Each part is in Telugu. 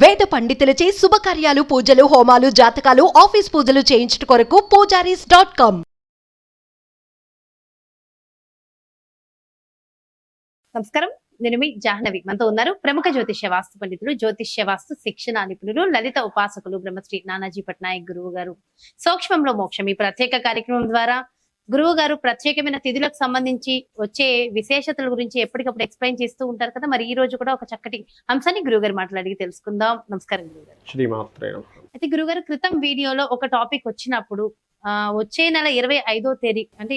వేద పండితులచే శుభకార్యాలు పూజలు హోమాలు జాతకాలు ఆఫీస్ పూజలు చేయించుట కొరకు పూజారీస్.com. నమస్కారం, నేను మీ జాహ్నవి. మనతో ఉన్నారు ప్రముఖ జ్యోతిష్య వాస్తు పండితులు, జ్యోతిష్య వాస్తు శిక్షణ నిపుణులు, లలిత ఉపాసకులు బ్రహ్మశ్రీ నానాజీ పట్నాయక్ గురువు గారు. సూక్ష్మంలో మోక్షం ఈ ప్రత్యేక కార్యక్రమం ద్వారా గురువు గారు ప్రత్యేకమైన తిథులకు సంబంధించి వచ్చే విశేషతల గురించి ఎప్పటికప్పుడు ఎక్స్ప్లెయిన్ చేస్తూ ఉంటారు కదా. మరి ఈ రోజు కూడా ఒక చక్కటి అంశాన్ని గురువు గారు మాట్లాడి తెలుసుకుందాం. నమస్కారం గురువు గారు. అయితే గురువు గారు, క్రితం వీడియోలో ఒక టాపిక్ వచ్చినప్పుడు వచ్చే నెల 25వ తేదీ అంటే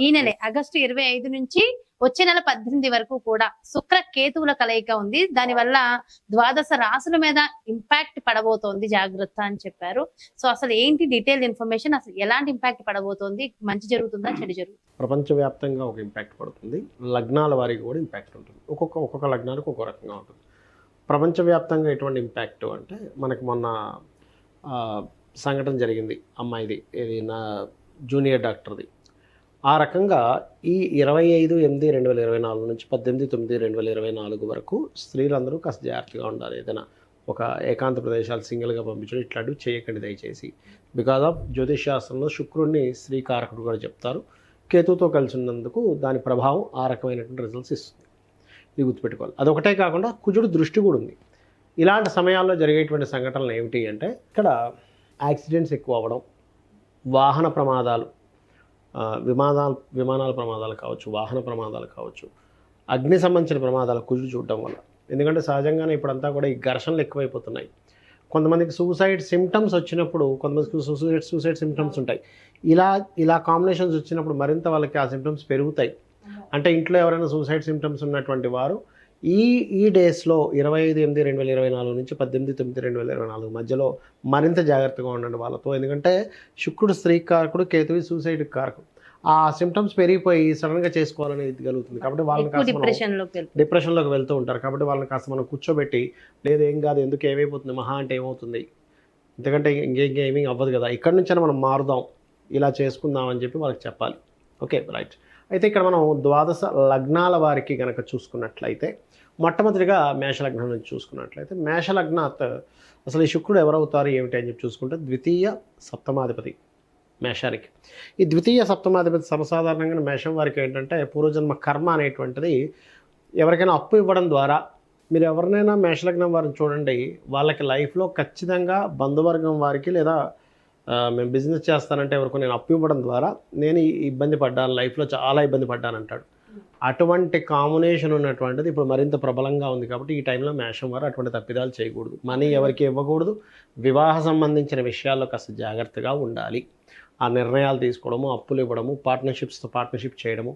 ఈ నెల ఆగస్టు 25 నుంచి వచ్చే నెల 18 వరకు కూడా శుక్ర కేతువుల కలయిక ఉంది. దాని వల్ల ద్వాదశ రాశుల మీద ఇంపాక్ట్ పడబోతోంది, జాగ్రత్త అని చెప్పారు. సో అసలు ఏంటి డీటెయిల్ ఇన్ఫర్మేషన్, అసలు ఎలాంటి ఇంపాక్ట్ పడబోతోంది, మంచి జరుగుతుందా చెడు జరుగుతుందా? ప్రపంచవ్యాప్తంగా ఒక ఇంపాక్ట్ పడుతుంది, లగ్నాల వారికి కూడా ఇంపాక్ట్ ఉంటుంది. ఒక్కొక్క లగ్నానికి ఒక్కొక్క రకంగా ఉంటుంది. ప్రపంచవ్యాప్తంగా ఎటువంటి ఇంపాక్ట్ అంటే, మనకు మొన్న సంఘటన జరిగింది అమ్మాయిది, ఇది నా జూనియర్ డాక్టర్ది. ఆ రకంగా ఈ 25/8/2024 నుంచి 18/9/2024 వరకు స్త్రీలందరూ కాస్త జాగ్రత్తగా ఉండాలి. ఏదైనా ఒక ఏకాంత ప్రదేశాలు సింగిల్గా పంపించడం ఇట్లాంటివి చేయకండి దయచేసి. బికాజ్ ఆఫ్ జ్యోతిషాస్త్రంలో శుక్రుడిని స్త్రీ కారకుడు కూడా చెప్తారు. కేతుతో కలిసి ఉన్నందుకు దాని ప్రభావం ఆ రకమైనటువంటి రిజల్ట్స్ ఇస్తుంది. ఇది గుర్తుపెట్టుకోవాలి. అదొకటే కాకుండా కుజుడు దృష్టి కూడా ఉంది. ఇలాంటి సమయాల్లో జరిగేటువంటి సంఘటనలు ఏమిటి అంటే, ఇక్కడ యాక్సిడెంట్స్ ఎక్కువ అవ్వడం, వాహన ప్రమాదాలు, విమానాల ప్రమాదాలు కావచ్చు, వాహన ప్రమాదాలు కావచ్చు, అగ్ని సంబంధించిన ప్రమాదాలు కుజుడు చూడటం వల్ల. ఎందుకంటే సహజంగానే ఇప్పుడంతా కూడా ఈ ఘర్షణలు ఎక్కువైపోతున్నాయి. కొంతమందికి సూసైడ్ సిమ్టమ్స్ వచ్చినప్పుడు, కొంతమందికి సూసైడ్ సిమ్టమ్స్ ఉంటాయి. ఇలా కాంబినేషన్స్ వచ్చినప్పుడు మరింత వాళ్ళకి ఆ సిమ్టమ్స్ పెరుగుతాయి. అంటే ఇంట్లో ఎవరైనా సూసైడ్ సిమ్టమ్స్ ఉన్నటువంటి వారు ఈ డేస్లో 25/8/2024 నుంచి 18/9/2024 మధ్యలో మరింత జాగ్రత్తగా ఉండండి వాళ్ళతో. ఎందుకంటే శుక్రుడు స్త్రీ కారకుడు, కేతువు సూసైడ్ కారకుడు. ఆ సిమ్టమ్స్ పెరిగిపోయి సడన్గా చేసుకోవాలనేది కలుగుతుంది. కాబట్టి వాళ్ళని కాస్త డిప్రెషన్లోకి వెళ్తూ ఉంటారు. కాబట్టి వాళ్ళని కాస్త మనం కూర్చోబెట్టి, లేదు ఏం కాదు, ఎందుకు ఏమైపోతుంది, మహా అంటే ఏమవుతుంది, ఎందుకంటే ఇంకేమీ అవ్వదు కదా, ఇక్కడి నుంచైనా మనం మారుదాం, ఇలా చేసుకుందాం అని చెప్పి వాళ్ళకి చెప్పాలి. Okay, right. అయితే ఇక్కడ మనం ద్వాదశ లగ్నాల వారికి కనుక చూసుకున్నట్లయితే, మొట్టమొదటిగా మేషలగ్నం నుంచి చూసుకున్నట్లయితే, మేషలగ్నాత్ అసలు ఈ శుక్రుడు ఎవరవుతారు ఏమిటి అని చెప్పి చూసుకుంటే, ద్వితీయ సప్తమాధిపతి మేషానికి. ఈ ద్వితీయ సప్తమాధిపతి సర్వసాధారణంగా మేషం వారికి ఏంటంటే, పూర్వజన్మ కర్మ అనేటువంటిది ఎవరికైనా అప్పు ఇవ్వడం ద్వారా, మీరు ఎవరినైనా మేషలగ్నం వారిని చూడండి, వాళ్ళకి లైఫ్లో ఖచ్చితంగా బంధువర్గం వారికి, లేదా మేము బిజినెస్ చేస్తానంటే ఎవరికి నేను అప్పు ఇవ్వడం ద్వారా నేను ఇబ్బంది పడ్డాను, లైఫ్లో చాలా ఇబ్బంది పడ్డాను అంటాడు. అటువంటి కాంబినేషన్ ఉన్నటువంటిది ఇప్పుడు మరింత ప్రబలంగా ఉంది. కాబట్టి ఈ టైంలో మేషం వారు అటువంటి తప్పిదాలు చేయకూడదు, మనీ ఎవరికి ఇవ్వకూడదు, వివాహ సంబంధించిన విషయాల్లో కాస్త జాగ్రత్తగా ఉండాలి. ఆ నిర్ణయాలు తీసుకోవడము, అప్పులు ఇవ్వడము, పార్ట్నర్షిప్ చేయడము,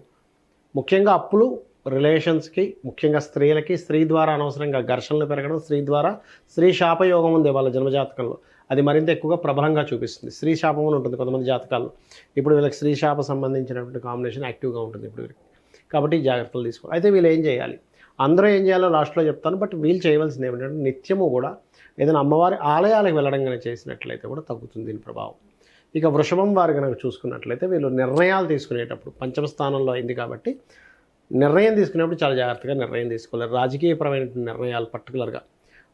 ముఖ్యంగా అప్పులు రిలేషన్స్కి, ముఖ్యంగా స్త్రీలకి, స్త్రీ ద్వారా అనవసరంగా ఘర్షణలు పెరగడం, స్త్రీ ద్వారా స్త్రీ శాపయోగం ఉంది వాళ్ళ జన్మజాతకంలో, అది మరింత ఎక్కువగా ప్రబలంగా చూపిస్తుంది. స్త్రీ శాపం అని ఉంటుంది కొంతమంది జాతకాల్లో. ఇప్పుడు వీళ్ళకి స్త్రీ శాప సంబంధించినటువంటి కాంబినేషన్ యాక్టివ్గా ఉంటుంది ఇప్పుడు వీరికి. కాబట్టి జాగ్రత్తలు తీసుకోవాలి. అయితే వీళ్ళు ఏం చేయాలి, అందరూ ఏం చేయాలో లాస్ట్లో చెప్తాను. బట్ వీళ్ళు చేయవలసింది ఏమిటంటే, నిత్యము కూడా ఏదైనా అమ్మవారి ఆలయాలకు వెళ్ళడం కనుక చేసినట్లయితే కూడా తగ్గుతుంది దీని ప్రభావం. ఇక వృషభం వారు కనుక చూసుకున్నట్లయితే, వీళ్ళు నిర్ణయాలు తీసుకునేటప్పుడు పంచమ స్థానంలో అయింది కాబట్టి నిర్ణయం తీసుకునేప్పుడు చాలా జాగ్రత్తగా నిర్ణయం తీసుకోవాలి. రాజకీయపరమైన నిర్ణయాలు పర్టికులర్గా,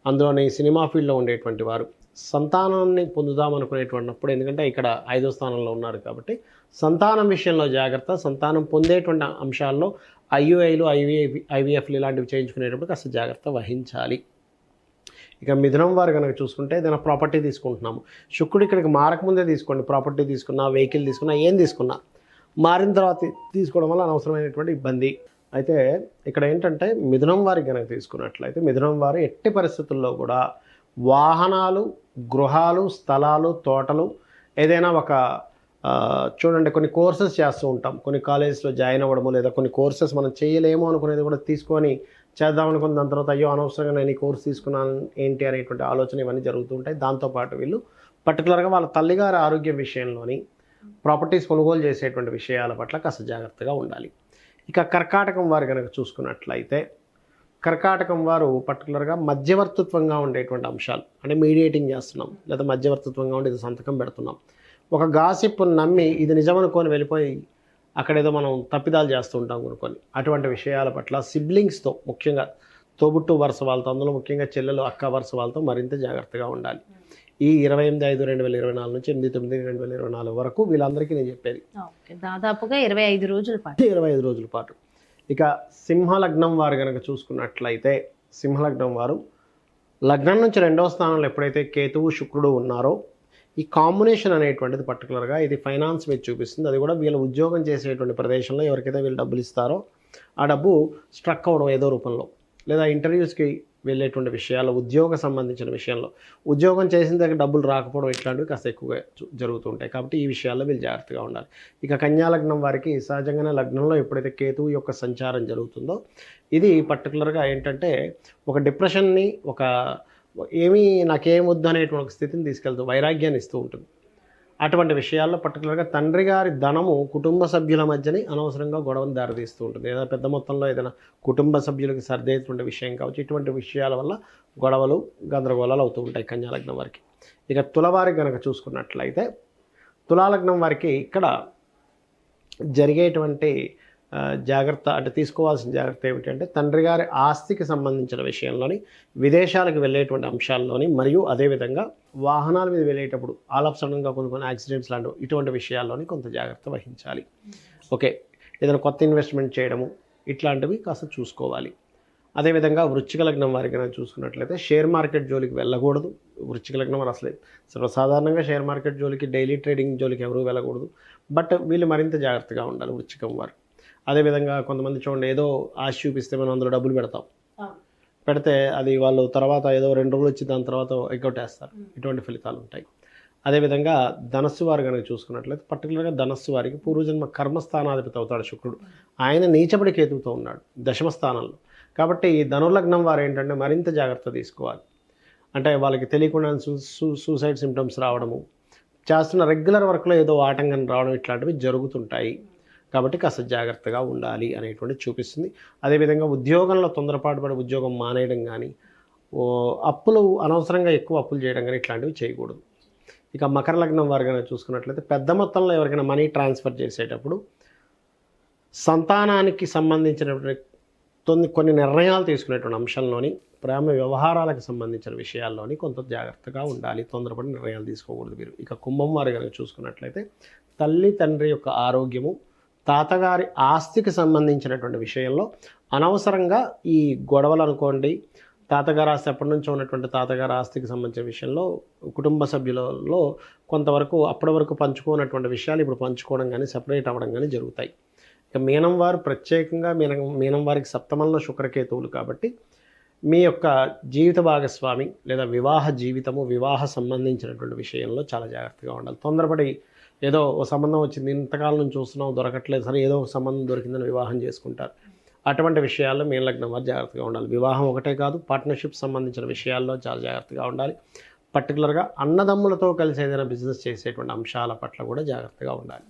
అందులోని సినిమా ఫీల్డ్లో ఉండేటువంటి వారు సంతానాన్ని పొందుదామనుకునేటువంటిప్పుడు, ఎందుకంటే ఇక్కడ 5వ స్థానంలో ఉన్నారు కాబట్టి సంతానం విషయంలో జాగ్రత్త. సంతానం పొందేటువంటి అంశాల్లో ఐయుఐలు, ఐవీఎఫ్లు ఇలాంటివి చేయించుకునేటప్పుడు కాస్త జాగ్రత్త వహించాలి. ఇక మిథునం వారు కనుక చూసుకుంటే, ఏదైనా ప్రాపర్టీ తీసుకుంటున్నాము, శుక్రుడు ఇక్కడికి మారకముందే తీసుకోండి. ప్రాపర్టీ తీసుకున్నా, వెహికల్ తీసుకున్నా, ఏం తీసుకున్నా మారిన తర్వాత తీసుకోవడం వల్ల అనవసరమైనటువంటి ఇబ్బంది. అయితే ఇక్కడ ఏంటంటే, మిథునం వారికి కనుక తీసుకున్నట్లయితే, మిథునం వారు ఎట్టి పరిస్థితుల్లో కూడా వాహనాలు, గృహాలు, స్థలాలు, తోటలు, ఏదైనా ఒక చూడండి, కొన్ని కోర్సెస్ చేస్తూ ఉంటాం, కొన్ని కాలేజెస్లో జాయిన్ అవ్వడము, లేదా కొన్ని కోర్సెస్ మనం చేయలేము అనుకునేది కూడా తీసుకొని చేద్దాం అనుకున్న దాని తర్వాత, అయ్యో అనవసరంగా నేను ఈ కోర్స్ తీసుకున్నాను ఏంటి అనేటువంటి ఆలోచన ఇవన్నీ జరుగుతూ ఉంటాయి. దాంతోపాటు వీళ్ళు పర్టికులర్గా వాళ్ళ తల్లిగారి ఆరోగ్య విషయంలోని, ప్రాపర్టీస్ కొనుగోలు చేసేటువంటి విషయాల పట్ల కాస్త జాగ్రత్తగా ఉండాలి. ఇక కర్కాటకం వారు కనుక చూసుకున్నట్లయితే, కర్కాటకం వారు పర్టికులర్గా మధ్యవర్తిత్వంగా ఉండేటువంటి అంశాలు, అంటే మీడియేటింగ్ చేస్తున్నాం, లేదా మధ్యవర్తిత్వంగా ఉండి ఇది సంతకం పెడుతున్నాం, ఒక గాసిప్ నమ్మి ఇది నిజమనుకొని వెళ్ళిపోయి అక్కడేదో మనం తప్పిదాలు చేస్తూ ఉంటాం కొనుక్కొని, అటువంటి విషయాల పట్ల సిబ్లింగ్స్తో, ముఖ్యంగా తోబుట్టు వరుస వాళ్ళతో, అందులో ముఖ్యంగా చెల్లెలు అక్క వరుస వాళ్ళతో మరింత జాగ్రత్తగా ఉండాలి. ఈ 28/5/2024 నుంచి 8/9/2024 వరకు వీళ్ళందరికీ నేను చెప్పేది దాదాపుగా 25 రోజుల పాటు 25 రోజుల పాటు. ఇక సింహలగ్నం వారు కనుక చూసుకున్నట్లయితే, సింహలగ్నం వారు లగ్నం నుంచి 2వ స్థానంలో ఎప్పుడైతే కేతువు శుక్రుడు ఉన్నారో, ఈ కాంబినేషన్ అనేటువంటిది పర్టికులర్గా ఇది ఫైనాన్స్ మీద చూపిస్తుంది. అది కూడా వీళ్ళు ఉద్యోగం చేసేటువంటి ప్రదేశంలో ఎవరికైతే వీళ్ళు డబ్బులు ఇస్తారో ఆ డబ్బు స్ట్రక్ అవ్వడం ఏదో రూపంలో, లేదా ఇంటర్వ్యూస్కి వెళ్ళేటువంటి విషయాల్లో, ఉద్యోగ సంబంధించిన విషయంలో, ఉద్యోగం చేసిన దగ్గర డబ్బులు రాకపోవడం ఇట్లాంటివి కాస్త ఎక్కువగా జరుగుతుంటాయి. కాబట్టి ఈ విషయాల్లో వీళ్ళు జాగ్రత్తగా ఉండాలి. ఇక కన్యా లగ్నం వారికి సహజంగానే లగ్నంలో ఎప్పుడైతే కేతువు యొక్క సంచారం జరుగుతుందో ఇది పర్టికులర్గా ఏంటంటే ఒక డిప్రెషన్ని, ఒక నాకేం వద్దు అనేటువంటి ఒక స్థితిని తీసుకెళ్తూ వైరాగ్యాన్ని ఇస్తూ ఉంటుంది. అటువంటి విషయాల్లో పర్టికులర్గా తండ్రి గారి ధనము కుటుంబ సభ్యుల మధ్యని అనవసరంగా గొడవను దారితీస్తూ ఉంటుంది. ఏదైనా పెద్ద మొత్తంలో ఏదైనా కుటుంబ సభ్యులకి సర్దేటువంటి విషయం కావచ్చు, ఇటువంటి విషయాల వల్ల గొడవలు గందరగోళాలు అవుతూ ఉంటాయి కన్యాలగ్నం వారికి. ఇక తులవారికి కనుక చూసుకున్నట్లయితే, తులాలగ్నం వారికి ఇక్కడ జరిగేటువంటి జాగ్రత్త అంటే తీసుకోవాల్సిన జాగ్రత్త ఏమిటంటే, తండ్రి గారి ఆస్తికి సంబంధించిన విషయంలోని, విదేశాలకు వెళ్ళేటువంటి అంశాల్లోని, మరియు అదేవిధంగా వాహనాల మీద వెళ్ళేటప్పుడు ఆల్ ఆఫ్ సడన్గా కొన్ని యాక్సిడెంట్స్ లాంటివి, ఇటువంటి విషయాల్లోని కొంత జాగ్రత్త వహించాలి. ఓకే, ఏదైనా కొత్త ఇన్వెస్ట్మెంట్ చేయడము ఇట్లాంటివి కాస్త చూసుకోవాలి. అదేవిధంగా వృశ్చిక లగ్నం వారికి కనుక చూసుకున్నట్లయితే షేర్ మార్కెట్ జోలికి వెళ్ళకూడదు. వృశ్చిక లగ్నం వారు అసలే సర్వసాధారణంగా షేర్ మార్కెట్ జోలికి, డైలీ ట్రేడింగ్ జోలికి ఎవరూ వెళ్ళకూడదు. బట్ వీళ్ళు మరింత జాగ్రత్తగా ఉండాలి వృశ్చికం వారు. అదేవిధంగా కొంతమంది చూడండి, ఏదో ఆశ చూపిస్తే మనం అందులో డబ్బులు పెడతాం, పెడితే అది వాళ్ళు తర్వాత ఏదో 2 రోజులు వచ్చి దాని తర్వాత ఎగ్గొట్టేస్తారు. ఇటువంటి ఫలితాలు ఉంటాయి. అదేవిధంగా ధనస్సు వారు కనుక చూసుకున్నట్లయితే, పర్టికులర్గా ధనస్సు వారికి పూర్వజన్మ కర్మస్థానాధిపతి అవుతాడు శుక్రుడు. ఆయన నీచబడి కేతువుతో ఉన్నాడు దశమ స్థానంలో. కాబట్టి ఈ ధనుర్లగ్నం వారు ఏంటంటే మరింత జాగ్రత్త తీసుకోవాలి. అంటే వాళ్ళకి తెలియకుండా సూసైడ్ సిమ్టమ్స్ రావడము, చేస్తున్న రెగ్యులర్ వర్క్లో ఏదో ఆటంకం రావడం ఇట్లాంటివి జరుగుతుంటాయి. కాబట్టి కాస్త జాగ్రత్తగా ఉండాలి అనేటువంటి చూపిస్తుంది. అదేవిధంగా ఉద్యోగంలో తొందరపాటు పడి ఉద్యోగం మానేయడం కానీ, అప్పులు అనవసరంగా ఎక్కువ అప్పులు చేయడం కానీ ఇట్లాంటివి చేయకూడదు. ఇక మకర లగ్నం వారు కనుక చూసుకున్నట్లయితే, పెద్ద మొత్తంలో ఎవరికైనా మనీ ట్రాన్స్ఫర్ చేసేటప్పుడు సంతానానికి సంబంధించినటువంటి కొన్ని నిర్ణయాలు తీసుకునేటువంటి అంశంలోని, ప్రేమ వ్యవహారాలకు సంబంధించిన విషయాల్లోని కొంత జాగ్రత్తగా ఉండాలి. తొందరపడి నిర్ణయాలు తీసుకోకూడదు మీరు. ఇక కుంభం వారు కనుక చూసుకున్నట్లయితే, తల్లి తండ్రి యొక్క ఆరోగ్యము, తాతగారి ఆస్తికి సంబంధించినటువంటి విషయంలో అనవసరంగా ఈ గొడవలు అనుకోండి, తాతగారి ఆస్తి ఎప్పటి నుంచో ఉన్నటువంటి తాతగారి ఆస్తికి సంబంధించిన విషయంలో కుటుంబ సభ్యులలో కొంతవరకు అప్పటి వరకు పంచుకోనటువంటి విషయాలు ఇప్పుడు పంచుకోవడం కానీ, సెపరేట్ అవ్వడం కానీ జరుగుతాయి. ఇక మీనం వారు ప్రత్యేకంగా మీనం వారికి సప్తమంలో శుక్రకేతువులు కాబట్టి, మీ యొక్క జీవిత భాగస్వామి లేదా వివాహ జీవితము, వివాహ సంబంధించినటువంటి విషయంలో చాలా జాగ్రత్తగా ఉండాలి. తొందరపడి ఏదో ఓ సంబంధం వచ్చింది, ఇంతకాలం నుంచి చూస్తున్నాం దొరకట్లేదు, సరే ఏదో ఒక సంబంధం దొరికిందని వివాహం చేసుకుంటారు. అటువంటి విషయాల్లో మీన లగ్నం వారు జాగ్రత్తగా ఉండాలి. వివాహం ఒకటే కాదు, పార్ట్నర్షిప్ సంబంధించిన విషయాల్లో చాలా జాగ్రత్తగా ఉండాలి. పర్టికులర్గా అన్నదమ్ములతో కలిసి ఏదైనా బిజినెస్ చేసేటువంటి అంశాల పట్ల కూడా జాగ్రత్తగా ఉండాలి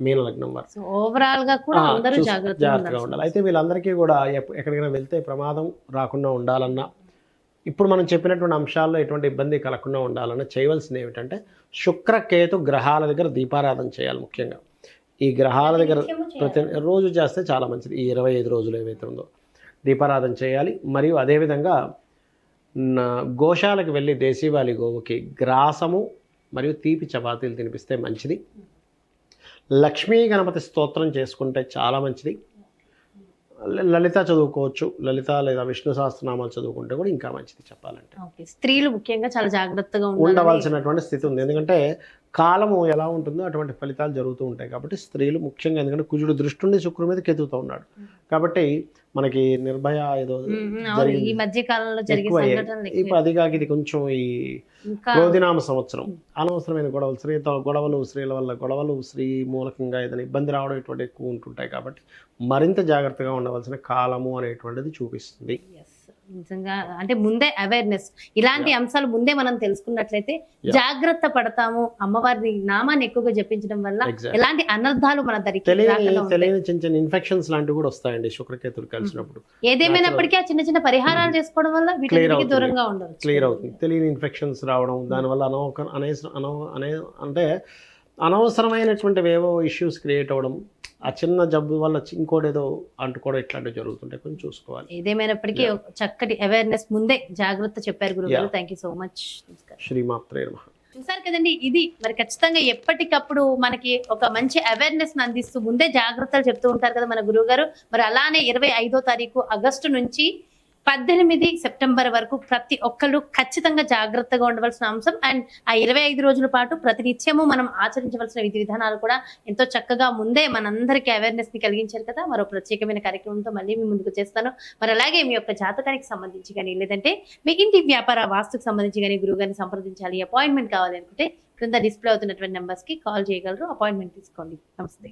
మీన లగ్నం వారు. ఓవరాల్గా కూడా అందరూ జాగ్రత్తగా ఉండాలి. అయితే వీళ్ళందరికీ కూడా ఎక్కడికైనా వెళ్తే ప్రమాదం రాకుండా ఉండాలన్నా, ఇప్పుడు మనం చెప్పినటువంటి అంశాల్లో ఎటువంటి ఇబ్బంది కలగకుండా ఉండాలన్నా చేయవలసింది ఏమిటంటే, శుక్రకేతు గ్రహాల దగ్గర దీపారాధన చేయాలి. ముఖ్యంగా ఈ గ్రహాల దగ్గర ప్రతి రోజు చేస్తే చాలా మంచిది. ఈ 25 రోజులు ఏవైతే ఉందో దీపారాధన చేయాలి. మరియు అదేవిధంగా గోశాలకు వెళ్ళి దేశీవాలి గోవుకి గ్రాసము మరియు తీపి చపాతీలు తినిపిస్తే మంచిది. లక్ష్మీ గణపతి స్తోత్రం చేసుకుంటే చాలా మంచిది. లలిత చదువుకోవచ్చు, లలిత లేదా విష్ణు సహస్రనామాలు చదువుకుంటే కూడా ఇంకా మంచిది చెప్పాలంటే. స్త్రీలు ముఖ్యంగా చాలా జాగ్రత్తగా ఉండవలసినటువంటి స్థితి ఉంది. ఎందుకంటే కాలము ఎలా ఉంటుందో అటువంటి ఫలితాలు జరుగుతూ ఉంటాయి. కాబట్టి స్త్రీలు ముఖ్యంగా, ఎందుకంటే కుజుడు దృష్టి ఉండి శుక్రుడి మీద కేతువుతో ఉన్నాడు కాబట్టి మనకి నిర్భయ ఏదో ఈ మధ్య కాలంలో ఇప్పుడు అది కాక ఇది కొంచెం ఈ క్రోధినామ సంవత్సరం, అనవసరమైన గొడవలు, స్త్రీల వల్ల గొడవలు, స్త్రీ మూలకంగా ఏదైనా ఇబ్బంది రావడం ఇటువంటి ఎక్కువ ఉంటుంటాయి. కాబట్టి మరింత జాగ్రత్తగా ఉండవలసిన కాలము అనేటువంటిది చూపిస్తుంది. నిజంగా అంటే ముందే అవేర్నెస్, ఇలాంటి అంశాలు ముందే మనం తెలుసుకున్నట్లయితే జాగ్రత్త పడతాము. అమ్మవారి నామాన్ని ఎక్కువగా జపించడం వల్ల ఎలాంటి అనర్థాలు మన తెలియని చిన్న ఇన్ఫెక్షన్స్ లాంటివి కూడా వస్తాయండి శుక్రకేతులు కలిసినప్పుడు. ఏదేమైనప్పటికీ ఆ చిన్న చిన్న పరిహారాలు చేసుకోవడం వల్ల వీటికి దూరంగా ఉండదు, క్లియర్ అవుతుంది. తెలియని ఇన్ఫెక్షన్స్ రావడం, దానివల్ల అంటే అనవసరమైనటువంటివి ఏవో ఇష్యూస్ క్రియేట్ అవ్వడం, ఆ చిన్న జబ్బు వల్ల ఇంకోటి ఏదో అంటుకోవడం ఇట్లాంటివి జరుగుతుంటాయి, కొంచెం చూసుకోవాలి. ఏదేమైనప్పటికీ ఒక చక్కటి అవేర్నెస్ ముందే జాగ్రత్త చెప్పారు గురుగారు. Thank you so much. శ్రీమాత్రే నమః. చూసారు కదండి, ఇది మరి ఖచ్చితంగా ఎప్పటికప్పుడు మనకి ఒక మంచి అవేర్నెస్ అందిస్తూ ముందే జాగ్రత్తలు చెప్తూ ఉంటారు కదా మన గురువు గారు. మరి అలానే 25వ తారీఖు ఆగస్టు నుంచి 18 సెప్టెంబర్ వరకు ప్రతి ఒక్కళ్ళు ఖచ్చితంగా జాగ్రత్తగా ఉండవలసిన అంశం. అండ్ ఆ 25 రోజుల పాటు ప్రతినిత్యము మనం ఆచరించవలసిన విధి విధానాలు కూడా ఎంతో చక్కగా ముందే మనందరికీ అవేర్నెస్ ని కలిగించారు కదా. మరో ప్రత్యేకమైన కార్యక్రమంతో మళ్ళీ మీ ముందుకు చేస్తాను. మరి అలాగే మీ యొక్క జాతకానికి సంబంధించి కానీ, లేదంటే మీ ఇంటి వ్యాపార వాస్తుకు సంబంధించి కానీ గురువు గారిని సంప్రదించాలి, అపాయింట్మెంట్ కావాలి అనుకుంటే క్రింద డిస్ప్లే అవుతున్నటువంటి నెంబర్స్ కి కాల్ చేయగలరు, అపాయింట్మెంట్ తీసుకోండి. నమస్తే.